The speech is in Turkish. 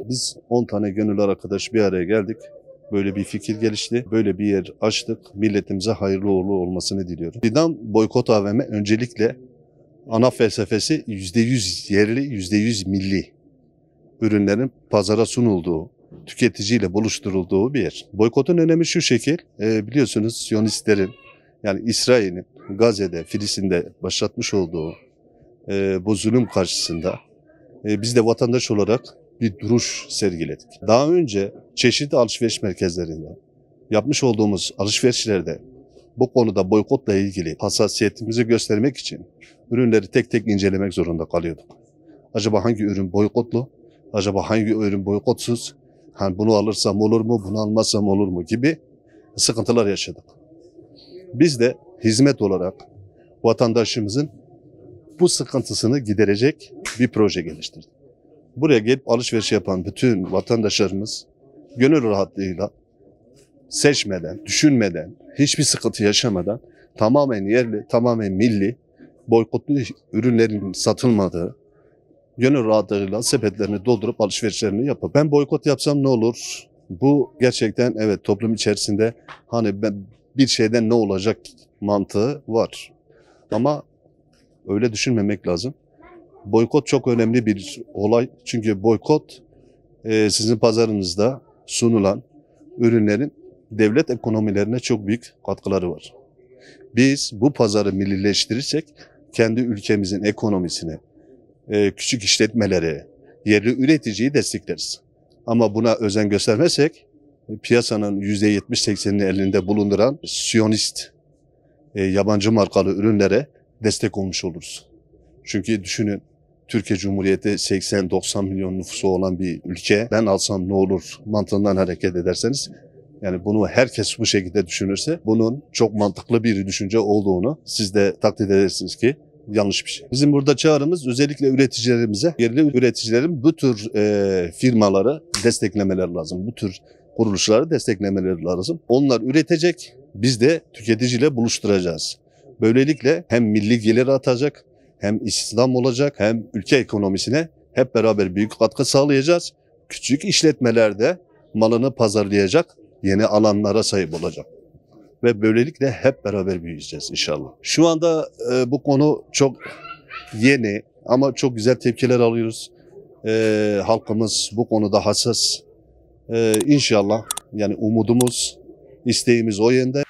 Biz 10 tane gönüllü arkadaş bir araya geldik. Böyle bir fikir gelişti. Böyle bir yer açtık. Milletimize hayırlı uğurlu olmasını diliyorum. Fidan Boykot AVM öncelikle ana felsefesi %100 yerli, %100 milli ürünlerin pazara sunulduğu, tüketiciyle buluşturulduğu bir yer. Boykotun önemi şu şekil, biliyorsunuz Siyonistlerin yani İsrail'in Gazze'de, Filistin'de başlatmış olduğu bu zulüm karşısında biz de vatandaş olarak bir duruş sergiledik. Daha önce çeşitli alışveriş merkezlerinde yapmış olduğumuz alışverişlerde bu konuda boykotla ilgili hassasiyetimizi göstermek için ürünleri tek tek incelemek zorunda kalıyorduk. Acaba hangi ürün boykotlu? Acaba hangi ürün boykotsuz? Bunu alırsam olur mu, bunu almazsam olur mu gibi sıkıntılar yaşadık. Biz de hizmet olarak vatandaşımızın bu sıkıntısını giderecek bir proje geliştirdik. Buraya gelip alışveriş yapan bütün vatandaşlarımız gönül rahatlığıyla seçmeden, düşünmeden, hiçbir sıkıntı yaşamadan tamamen yerli, tamamen milli, boykotlu ürünlerin satılmadığı, gönül rahatlığıyla sepetlerini doldurup alışverişlerini yapıp ben boykot yapsam ne olur? Bu gerçekten evet toplum içerisinde ben bir şeyden ne olacak mantığı var. Ama öyle düşünmemek lazım. Boykot çok önemli bir olay. Çünkü boykot sizin pazarınızda sunulan ürünlerin devlet ekonomilerine çok büyük katkıları var. Biz bu pazarı millileştirirsek kendi ülkemizin ekonomisine, küçük işletmelere, yerli üreticiyi destekleriz. Ama buna özen göstermezsek piyasanın %70-80'ini elinde bulunduran Siyonist yabancı markalı ürünlere destek olmuş oluruz. Çünkü düşünün Türkiye Cumhuriyeti 80-90 milyon nüfusu olan bir ülke. Ben alsam ne olur mantığından hareket ederseniz yani bunu herkes bu şekilde düşünürse bunun çok mantıklı bir düşünce olduğunu siz de takdir edersiniz ki yanlış bir şey. Bizim burada çağrımız özellikle üreticilerimize, yerli üreticilerin bu tür firmaları desteklemeleri lazım. Bu tür kuruluşları desteklemeleri lazım. Onlar üretecek, biz de tüketiciyle buluşturacağız. Böylelikle hem milli gelir atacak, hem istihdam olacak, hem ülke ekonomisine hep beraber büyük katkı sağlayacağız. Küçük işletmelerde malını pazarlayacak yeni alanlara sahip olacak. Ve böylelikle hep beraber büyüyeceğiz inşallah. Şu anda bu konu çok yeni ama çok güzel tepkiler alıyoruz. Halkımız bu konuda hassas. İnşallah yani umudumuz, isteğimiz o yönde.